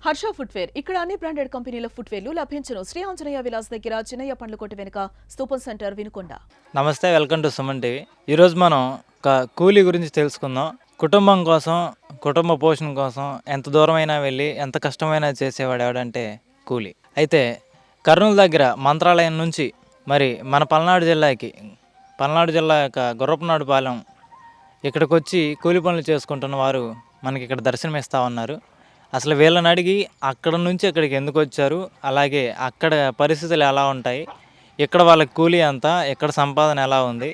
Harsha footwear ఇక్కడ అన్ని branded కంపెనీల ఫుట్వేర్లు లభించును. శ్రీ ఆంజనేయ విలాస్ దగ్గర చిన్నయ్య పండ్ల కొట్టు వెనుక స్తూపం సెంటర్ వినుకొండ. నమస్తే, వెల్కమ్ టు సుమన్ టీవీ. ఈరోజు మనం ఒక కూలీ గురించి తెలుసుకుందాం. కుటుంబం కోసం, కుటుంబ పోషణ కోసం ఎంత దూరమైనా వెళ్ళి ఎంత కష్టమైనా చేసేవాడు ఎవడంటే కూలీ. అయితే కర్నూలు దగ్గర మంత్రాలయం నుంచి మరి మన పల్నాడు జిల్లా యొక్క గుర్రపునాడుపాలెం ఇక్కడికి వచ్చి కూలి పనులు చేసుకుంటున్న వారు మనకి ఇక్కడ దర్శనమిస్తూ ఉన్నారు. అసలు వీళ్ళని అడిగి అక్కడ నుంచి ఇక్కడికి ఎందుకు వచ్చారు, అలాగే అక్కడ పరిస్థితులు ఎలా ఉంటాయి, ఇక్కడ వాళ్ళకి కూలీ ఎంత, ఇక్కడ సంపాదన ఎలా ఉంది,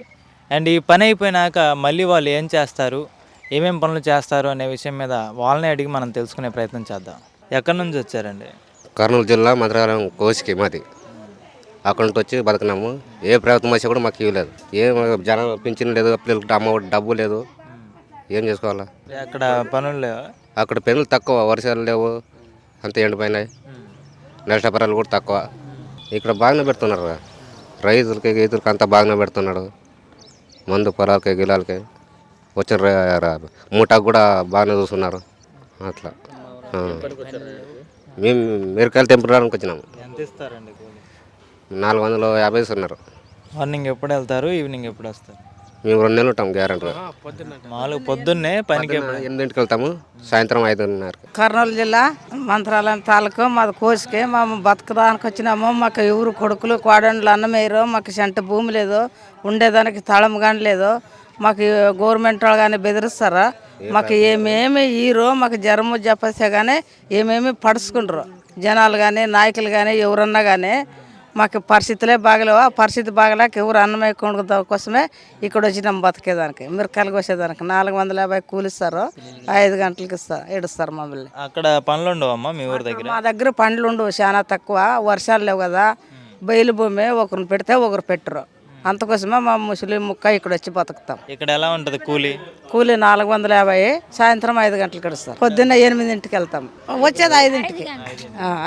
అండ్ ఈ పని అయిపోయినాక మళ్ళీ వాళ్ళు ఏం చేస్తారు, ఏమేం పనులు చేస్తారు అనే విషయం మీద వాళ్ళని అడిగి మనం తెలుసుకునే ప్రయత్నం చేద్దాం. ఎక్కడి నుంచి వచ్చారండి? కర్నూలు జిల్లా మంత్రాలయం కోసికి మాది. అక్కడి నుంచి వచ్చి బతుకున్నాము. ఏ ప్రభుత్వం వచ్చి కూడా మాకు ఇవ్వలేదు. ఏం జనం పింఛన్ లేదు, పిల్లలకి అమ్మ డబ్బు లేదు. ఏం చేసుకోవాలా? అక్కడ పనులు లేవా? అక్కడ పనులు తక్కువ, వర్షాలు లేవు, అంత ఎండిపోయినాయి. నష్టపరాలు కూడా తక్కువ. ఇక్కడ బాగానే పెడుతున్నారు, రైతులకి అంతా బాగానే పెడుతున్నాడు. మందు పొలాలకి గిలాలకి వచ్చిన మూటకు కూడా బాగానే చూస్తున్నారు. అట్లా మేము మిరకాయలు తెంపడానికి వచ్చినాము. ఎంత ఇస్తారండి కూలీ? 450 ఇస్తున్నారు. మార్నింగ్ ఎప్పుడు వెళ్తారు, ఈవినింగ్ ఎప్పుడు వస్తారు? మేము 2 నెలలు ఉంటాం గ్యారెంటీగా. మామూలుగా పొద్దున్నే పనికి 8ంటికి వెళ్తాము, సాయంత్రం 5:30కి. కర్నూలు జిల్లా మంత్రాలయం తాలూకు మాది కోసికే. మేము బతకడానికి వచ్చినాము. మాకు ఎవరు కొడుకులు కోడండ్లు అన్నమేరు. మాకు సెంట భూమి లేదు, ఉండేదానికి స్థలం కానీ లేదు. మాకు గవర్నమెంట్ వాళ్ళు కానీ బెదిరిస్తారా? మాకు ఏమేమి ఈరో, మాకు జ్వరము చెప్పేస్తే కానీ ఏమేమి పడుచుకుంటారు జనాలు కానీ నాయకులు కానీ ఎవరన్నా కానీ. మాకు పరిస్థితులే బాగలేవు. ఆ పరిస్థితి బాగలేక ఎవరు అన్నం వేయకుండా కోసమే ఇక్కడ వచ్చినాం బతికేదానికి, మిరకాయలు కోసేదానికి. 450 కూలిస్తారు, 5 గంటలకి ఇస్తారు మమ్మల్ని. అక్కడ పనులు ఉండవమ్మా మీ ఊరి దగ్గర? మా దగ్గర పండ్లు ఉండవు, చాలా తక్కువ. వర్షాలు లేవు కదా, బయలు భూమి, ఒకరిని పెడితే ఒకరు పెట్టరు. అందుకోసమే మా ముస్లిం ముక్క ఇక్కడ వచ్చి బతుకుతాం. ఇక్కడ ఎలా ఉంటుంది కూలీ? కూలీ 450, సాయంత్రం 5 గంటలకు ఇస్తారు. పొద్దున్న 8ంటికి వెళ్తాం, వచ్చేది 5ంటికి.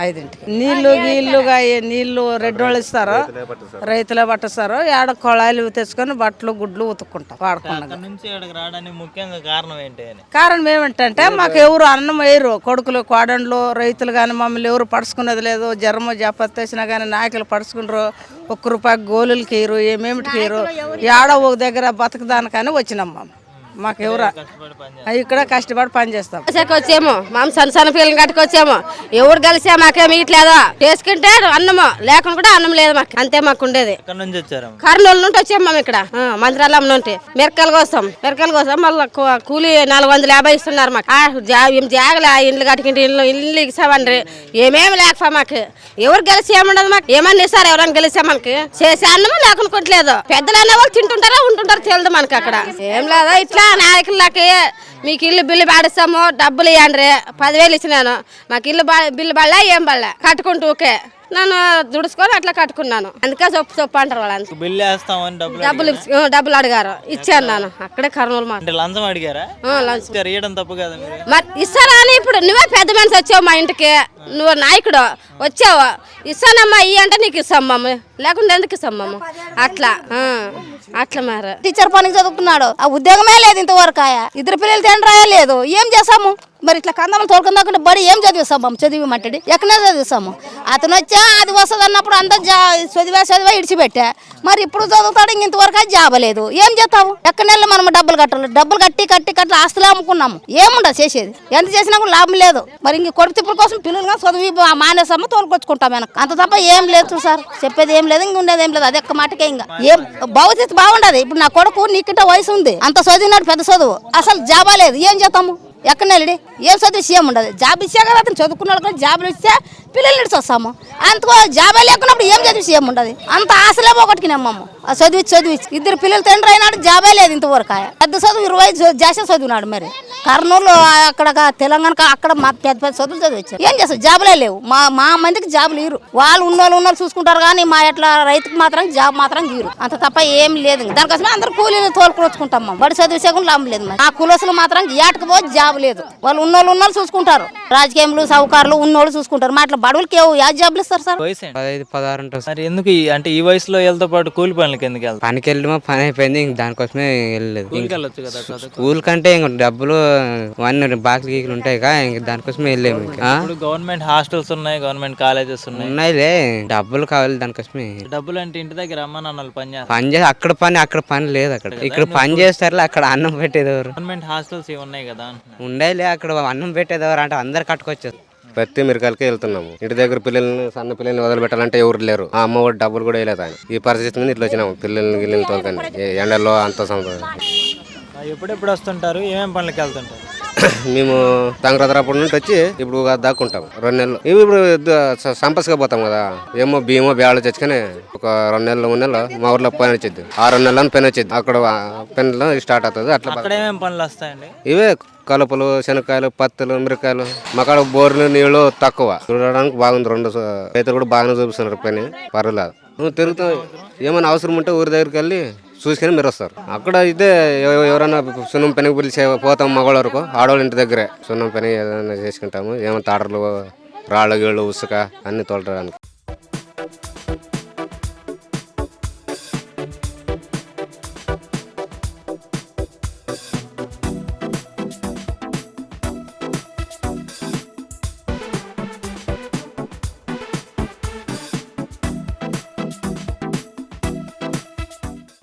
5ంటికి నీళ్లు రెడ్డోళ్ళు ఇస్తారు, రైతులే పట్టిస్తారు. ఏడ కొళాయిలు తెచ్చుకొని బట్టలు గుడ్లు ఉతుక్కుంటాం వాడుకున్నాం. నుంచి ఇక్కడికి రావడానికి ముఖ్యంగా కారణం ఏంటి? కారణం ఏమిటంటే మాకు ఎవరు అన్నం వేయరు. కొడుకులు కోడండ్లు రైతులు కానీ మమ్మల్ని ఎవరు పడుచుకునేది లేదు. జ్వరము జపత్తేసినా కానీ నాయకులు పడుచుకుంటారు. ₹1 గోళీలకి ఇరు, ఏమేమిటికి ఇరు. ఏడో ఒక దగ్గర బతకదానికని వచ్చినాం. మాకు ఎవరు ఇక్కడ కష్టపడి పని చేస్తాం. వచ్చాము మామ సన్న పిల్లలు కట్టుకొచ్చాము. ఎవరు కలిసా మాకేమి ఇట్లేదా చేసుకుంటే అన్నము లేకుండా కూడా అన్నం లేదు మాకు. అంతే మాకు ఉండేది. కర్నూలు నుండి వచ్చాము మేము ఇక్కడ మంత్రాలయం నుండి. మిరకాయల కోసం మళ్ళీ కూలీ 450 ఇస్తున్నారు మాకు. ఏం జాగలే, ఇండ్లు కట్టుకుంటే ఇల్లు ఇస్తామండ్రి. ఏమేమి లేకపో మాకు ఎవరు కలిసి ఏముండదు. మాకు ఏమన్నా ఇస్తారు, ఎవరైనా కలిసా మనకి చేసే అన్నము లేకుండా. పెద్దలు అనే వాళ్ళు తింటుంటారా ఉంటుంటారో తెలియదు మనకి. అక్కడ ఏం లేదా ఇట్లా నాయకులకి మీకు ఇల్లు బిల్లు పాడిస్తాము, డబ్బులు ఇవ్వండి. 10,000 ఇచ్చినాను. మాకు ఇల్లు బిల్లు పడలే, ఏం పడలే. కట్టుకుంటూ ఊకే నన్ను దుడుచుకొని అట్లా కట్టుకున్నాను. అందుకే చొప్పు అంటారు వాళ్ళు. డబ్బులు అడిగారు, ఇచ్చాను. నేను అక్కడే కర్నూలు లంచం అడిగారా? ఇస్తారా అని. ఇప్పుడు నువ్వే పెద్ద మనిషి వచ్చావు మా ఇంటికి, నువ్వు నాయకుడు వచ్చావు, ఇస్తానమ్మా ఇవి అంటే నీకు ఇస్తాం, లేకుండా ఎందుకు ఇస్తాం అట్లా మరి. టీచర్ పనికి చదువుకున్నాడు, ఆ ఉద్యోగమే లేదు ఇంతవరకు. 2 పిల్లలు తండ్రి లేదు, ఏం చేస్తాము మరి? ఇట్లా కందమ్మలు తోలుకుందాకుంటే బడి ఏం చదివిస్తాం? చదివిమంటాడు, ఎక్కడనే చదివిస్తాము. అతను వచ్చా అది వస్తుంది అన్నప్పుడు అంతా చదివా ఇడిచిపెట్టా. మరి ఇప్పుడు చదువుతాడు, ఇంతవరకు జాబ్ లేదు, ఏం చేస్తాము? ఎక్కడెళ్ళి మనం డబ్బులు కట్టాలి. డబ్బులు కట్టి ఆస్తులు అమ్ముకున్నాము. ఏముండదు చేసేది, ఎంత చేసినా కూడా లాభం లేదు. మరి ఇంక కొడుకు తిప్పుల కోసం పిల్లలుగా చదివి మానేసాము, తోలుకొచ్చుకుంటాం వెనక. అంత తప్ప ఏం లేదు సార్, చెప్పేది ఏం లేదు, ఇంక ఉండేది ఏం లేదు. అది ఒక్క మాటకే. ఇంకా ఏం భవిష్యత్తు బాగుండదు. ఇప్పుడు నా కొడుకు నీకింట వయసు ఉంది, అంత చదివినాడు, పెద్ద చదువు, అసలు జాబా లేదు, ఏం చేస్తాము? ఎక్కడ వెళ్ళి ఏం చదివి సీఎం ఉండదు. జాబ్ ఇచ్చా కదా, అతను చదువుకున్నాడు కదా, జాబులు ఇస్తే పిల్లలు ఇడిచి వస్తాము. అంతకు జాబే లేకున్నప్పుడు ఏం చదివి సీఎం ఉండదు. అంత ఆశలే పోగొట్టుకునేమ్మమ్మ. చదివి 2 పిల్లలు తండ్రి అయినాడు, జాబే లేదు ఇంతవరకు. పెద్ద చదువు 20 జాస్తి చదివినాడు. మరి కర్నూలు అక్కడ తెలంగాణ అక్కడ పెద్ద చదువులు చదివించారు. ఏం చేస్తారు? జాబులే లేవు. మా మందికి జాబులు ఇరు. వాళ్ళు ఉన్నోళ్ళు చూసుకుంటారు కానీ మా ఎట్లా రైతుకు మాత్రం జాబ్ మాత్రం గీరు. అంత తప్ప ఏం లేదు. దానికోసమే అందరూ కూలీలు తోలుకొచ్చుకుంటాం. బడి చదివిసే కూడా లాభం లేదు. ఆ కులసులు మాత్రం ఏటకు పోతే జాబ్ లేదు. వాళ్ళు ఉన్నోళ్ళు చూసుకుంటారు. రాజకీయంలో సౌకర్యాలు ఉన్నోళ్ళు చూసుకుంటారు. మా అట్లా బడువులకి యా జాబులు ఇస్తారు సార్? 15, 16 ఉంటుంది. మరి ఎందుకు అంటే ఈ వయసులో వీళ్ళతో పాటు కూలి పనులు పనులకి ఎందుకు వెళ్తారు? పనికి వెళ్ళి మా పని అయిపోయింది, ఇంక దానికోసమే వెళ్ళలేదు. స్కూల్కి వెళ్ళొచ్చు కదా చదువు. స్కూల్ కంటే ఇంక డబ్బులు అన్నీ బాకీ గీకులు ఉంటాయి కదా, ఇంక దానికోసమే వెళ్ళాము. ఇప్పుడు గవర్నమెంట్ హాస్టల్స్ ఉన్నాయి, గవర్నమెంట్ కాలేజెస్ ఉన్నాయి. ఉన్నాయిలే, డబ్బులు కావాలి దానికోసమే. డబ్బులు అంటే ఇంటి దగ్గర అమ్మ నాన్నలు పని చేస్తారు. పని చేసి అక్కడ పని లేదు. ఇక్కడ పని చేస్తారు, అక్కడ అన్నం పెట్టేదెవరు? గవర్నమెంట్ హాస్టల్స్ ఇవి ఉన్నాయి కదా అంటున్నా. ఉండేలే, అక్కడ అన్నం పెట్టేదెవరు అంటే అందరు కట్టుకొచ్చారు. ప్రతి మిరకాలకే వెళ్తున్నాము. ఇంటి దగ్గర పిల్లల్ని సన్న పిల్లల్ని వదిలిపెట్టాలంటే ఎవరు లేరు. ఆ అమ్మ ఒడి డబ్బులు కూడా వేయలేదు ఆయన. ఈ పరిస్థితి మీద ఇట్లా వచ్చినాము, పిల్లల్ని తోలుకొని ఎండల్లో అంత ఎప్పుడెప్పుడు వస్తుంటారు? ఏమేమి పనులకి వెళ్తుంటారు? మేము తంగరద్రాపూడి నుండి వచ్చి ఇప్పుడు దాక్కుంటాం 2 నెలలు. ఇవి ఇప్పుడు సంపస్గా పోతాం కదా, ఏమో బియ్యమో బ్యాళ్ళు తెచ్చుకొని ఒక 2 నెలలు 3 నెలలు మా ఊర్లో పని వచ్చింది. ఆ 2 నెలలను పెన్ వచ్చింది, అక్కడ పెన్లో స్టార్ట్ అవుతుంది. అక్కడ ఏమేమి పనులు వస్తాయండి? ఇవే కలుపులు, శనక్కాయలు, పత్తులు, మిరకాయలు. మాకాడ బోర్లు నీళ్లు తక్కువ, చూడడానికి బాగుంది. 2 రైతులు కూడా బాగానే చూపిస్తున్నారు, పని పర్వాలేదు. నువ్వు తిరుగుతావు, ఏమైనా అవసరం ఉంటే ఊరి దగ్గరికి వెళ్ళి చూసుకొని మీరు వస్తారు. అక్కడ అయితే ఎవరైనా సున్నం పెనకి పిలిచి పోతాం మగవాళ్ళ వరకు, ఆడవాళ్ళ ఇంటి దగ్గరే సున్నం పెనకి ఏదైనా చేసుకుంటాము. ఏమైనా తాటర్లు, రాళ్ళ గీళ్ళు, ఉసుక అన్ని తోలడానికి.